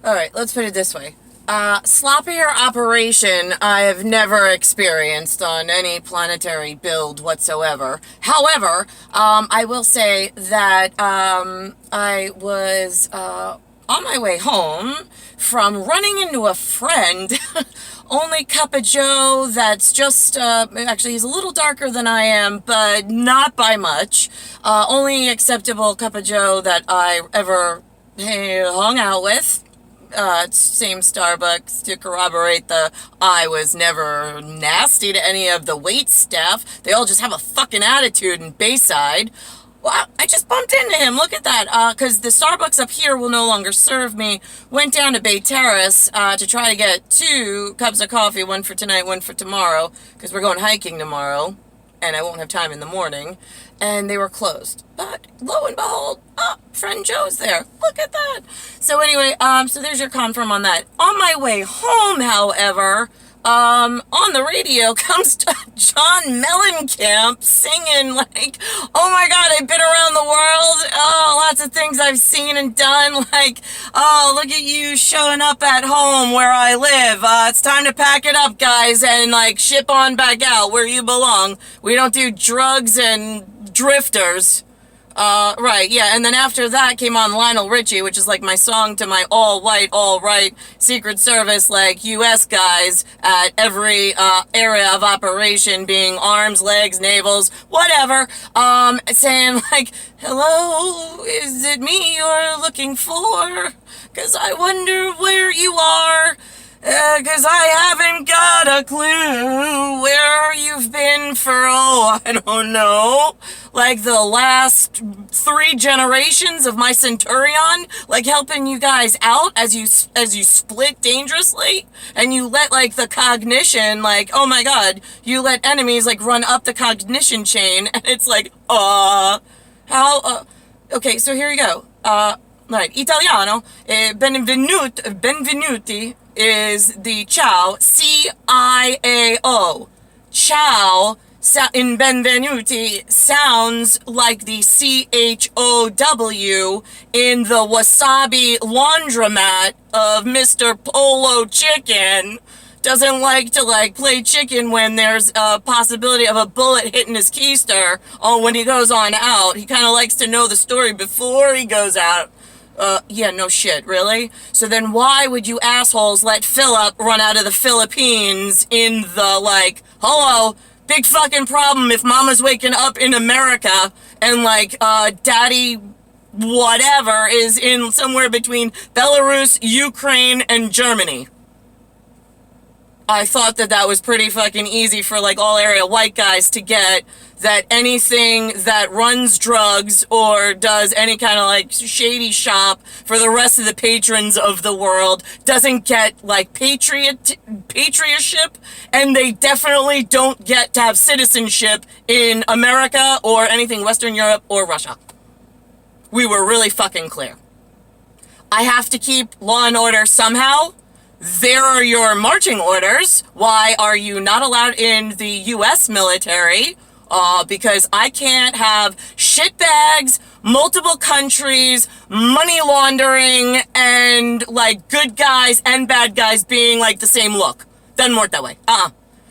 All right, let's put it this way. Sloppier operation I have never experienced on any planetary build whatsoever. However, I will say that I was on my way home from running into a friend. Only cup of joe that's just, actually he's a little darker than I am, but not by much. Only acceptable cup of joe that I ever hung out with. Same Starbucks to corroborate the I was never nasty to any of the wait staff. They all just have a fucking attitude in Bayside. Well, I just bumped into him. Look at that. Because the Starbucks up here will no longer serve me. Went down to Bay Terrace to try to get 2 cups of coffee, one for tonight, one for tomorrow, because we're going hiking tomorrow, and I won't have time in the morning. And they were closed. But lo and behold, friend Joe's there. Look at that. So anyway, so there's your confirm on that. On my way home, however, on the radio comes John Mellencamp singing like, oh my God, I've been around the world. Oh, lots of things I've seen and done. Like, oh, look at you showing up at home where I live. It's time to pack it up, guys, and like ship on back out where you belong. We don't do drugs and drifters. Right, yeah, and then after that came on Lionel Richie, which is like my song to my all-white, all-right Secret Service, like, U.S. guys at every, area of operation, being arms, legs, navels, whatever, saying, like, hello, is it me you're looking for? 'Cause I wonder where you are. 'Cause I haven't got a clue where you've been for, oh, I don't know, like the last 3 generations of my Centurion, like helping you guys out as you split dangerously, and you let like the cognition, like, oh my God, you let enemies like run up the cognition chain, and it's like, okay, so here you go. Right, Italiano, benvenuti is the ciao, C-I-A-O. Ciao in benvenuti sounds like the C-H-O-W in the wasabi laundromat of Mr. Polo Chicken. Doesn't like to like play chicken when there's a possibility of a bullet hitting his keister. Oh, when he goes on out, he kind of likes to know the story before he goes out. Yeah, no shit, really? So then why would you assholes let Philip run out of the Philippines in the, like, hello, big fucking problem if mama's waking up in America and, like, daddy whatever is in somewhere between Belarus, Ukraine, and Germany. I thought that was pretty fucking easy for, like, all area white guys to get, that anything that runs drugs or does any kind of, like, shady shop for the rest of the patrons of the world doesn't get, like, patriotship, and they definitely don't get to have citizenship in America or anything Western Europe or Russia. We were really fucking clear. I have to keep law and order somehow. There are your marching orders. Why are you not allowed in the U.S. military? Because I can't have shitbags, multiple countries, money laundering, and, like, good guys and bad guys being, like, the same look. Doesn't work that way.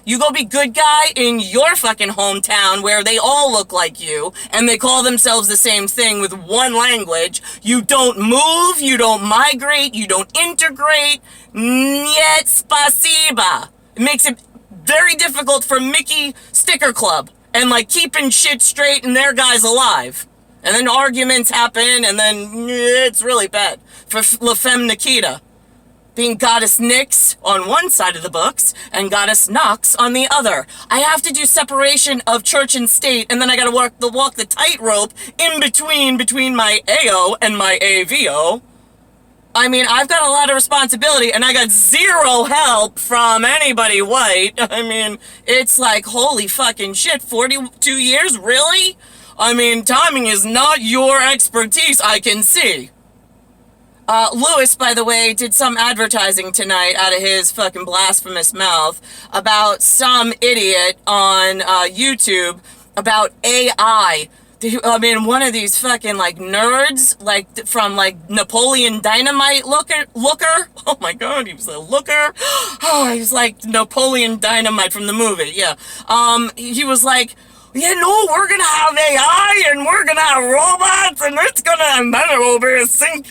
You go be good guy in your fucking hometown where they all look like you, and they call themselves the same thing with one language. You don't move, you don't migrate, you don't integrate. Niet spasiba. It makes it very difficult for Mickey Sticker Club and, like, keeping shit straight and their guys alive. And then arguments happen, and then it's really bad for La Femme Nikita. Being Goddess Nyx on one side of the books and Goddess Nox on the other. I have to do separation of church and state, and then I gotta walk the tightrope in between my AO and my AVO. I mean, I've got a lot of responsibility, and I got zero help from anybody white. I mean, it's like, holy fucking shit, 42 years, really? I mean, timing is not your expertise, I can see. Lewis, by the way, did some advertising tonight out of his fucking blasphemous mouth about some idiot on YouTube about AI I mean, one of these fucking, like, nerds, like, from, like, Napoleon Dynamite looker. Oh, my God, he was a looker. Oh, he was like Napoleon Dynamite from the movie, yeah. He was like, yeah, no, we're gonna have AI, and we're gonna have robots, and it's gonna, and then it will be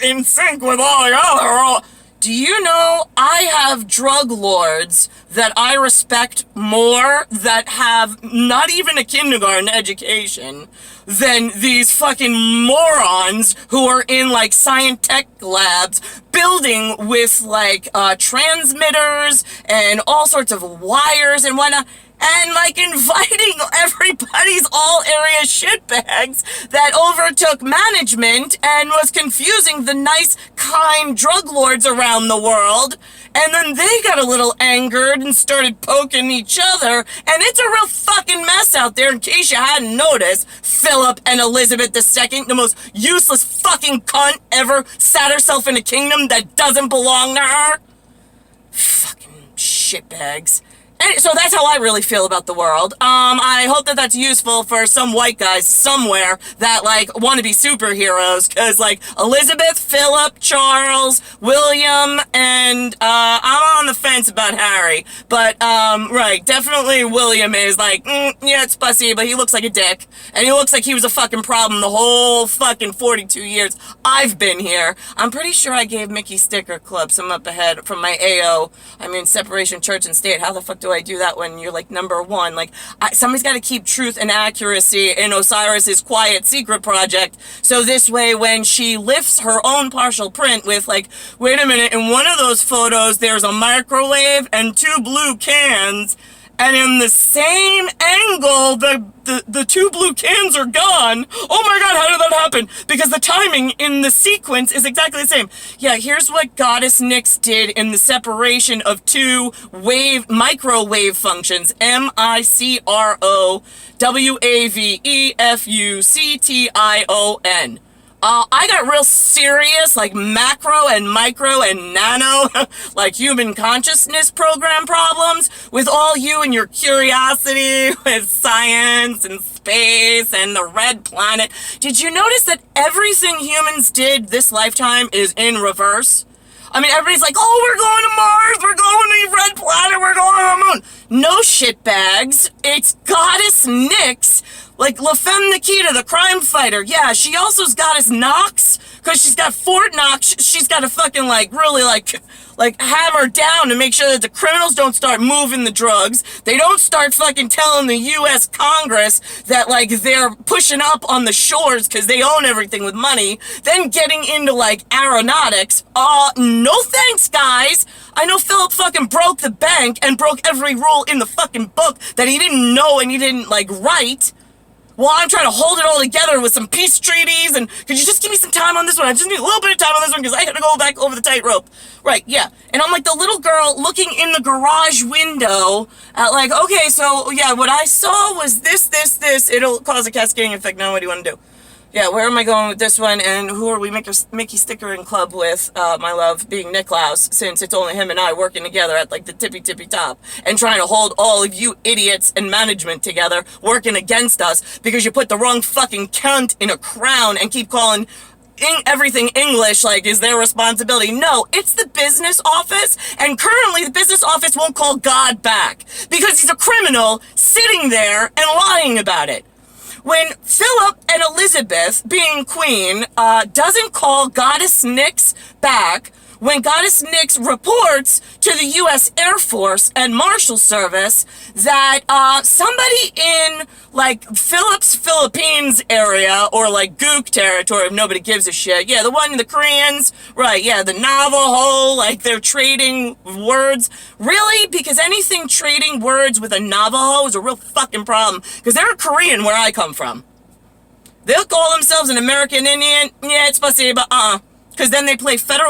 in sync with all the other. Do you know I have drug lords that I respect more that have not even a kindergarten education than these fucking morons who are in, like, science-tech labs building with, like, transmitters and all sorts of wires and whatnot, and, like, inviting everybody's all-area shitbags that overtook management and was confusing the nice, kind drug lords around the world. And then they got a little angered and started poking each other. And it's a real fucking mess out there, in case you hadn't noticed. Philip and Elizabeth II, the most useless fucking cunt ever, sat herself in a kingdom that doesn't belong to her. Fucking shitbags. And so that's how I really feel about the world. I hope that that's useful for some white guys somewhere that, like, want to be superheroes. Because, like, Elizabeth, Philip, Charles, William, and, I'm on the fence about Harry. But, right, definitely William is like, yeah, it's pussy, but he looks like a dick. And he looks like he was a fucking problem the whole fucking 42 years I've been here. I'm pretty sure I gave Mickey Sticker Club some up ahead from my AO. I mean, separation church and state. How the fuck do I do that when you're, like, number one? Like, somebody's got to keep truth and accuracy in Osiris's quiet secret project, so this way when she lifts her own partial print with, like, wait a minute, in one of those photos there's a microwave and 2 blue cans, and in the same angle, the 2 blue cans are gone. Oh my God, how did that happen? Because the timing in the sequence is exactly the same. Yeah, here's what Goddess Nyx did in the separation of 2 microwave functions. MICROWAVEFUCTION. I got real serious, like, macro and micro and nano, like, human consciousness program problems with all you and your curiosity with science and space and the red planet. Did you notice that everything humans did this lifetime is in reverse? I mean, everybody's like, oh, we're going to Mars, we're going to the red planet, we're going to the moon. No shitbags. It's Goddess Nyx, like La Femme Nikita, the crime fighter. Yeah, she also's Goddess Knox, because she's got Fort Knox. She's got to fucking, like, really, like hammer down to make sure that the criminals don't start moving the drugs. They don't start fucking telling the U.S. Congress that, like, they're pushing up on the shores because they own everything with money. Then getting into, like, aeronautics. No thanks, guys. I know Philip fucking broke the bank and broke every rule in the fucking book that he didn't know and he didn't, like, write. Well, I'm trying to hold it all together with some peace treaties, and could you just give me some time on this one? I just need a little bit of time on this one, because I gotta go back over the tightrope. Right, yeah. And I'm like the little girl looking in the garage window at, like, okay, so, yeah, what I saw was this. It'll cause a cascading effect. Now what do you want to do? Yeah, where am I going with this one? And who are we Mickey Stickering Club with, my love, being Niklaus, since it's only him and I working together at, like, the tippy top, and trying to hold all of you idiots and management together, working against us, because you put the wrong fucking cunt in a crown and keep calling everything English, like, is their responsibility. No, it's the business office, and currently the business office won't call God back, because he's a criminal sitting there and lying about it. When Philip and Elizabeth, being queen, doesn't call Goddess Nyx back, when Goddess Nyx reports to the U.S. Air Force and Marshal Service that somebody in, like, Philip's Philippines area, or, like, Gook territory, if nobody gives a shit. Yeah, the one in the Koreans, right, yeah, the Navajo, like, they're trading words. Really? Because anything trading words with a Navajo is a real fucking problem. Because they're Korean where I come from. They'll call themselves an American Indian. Yeah, it's possible, but because then they play federal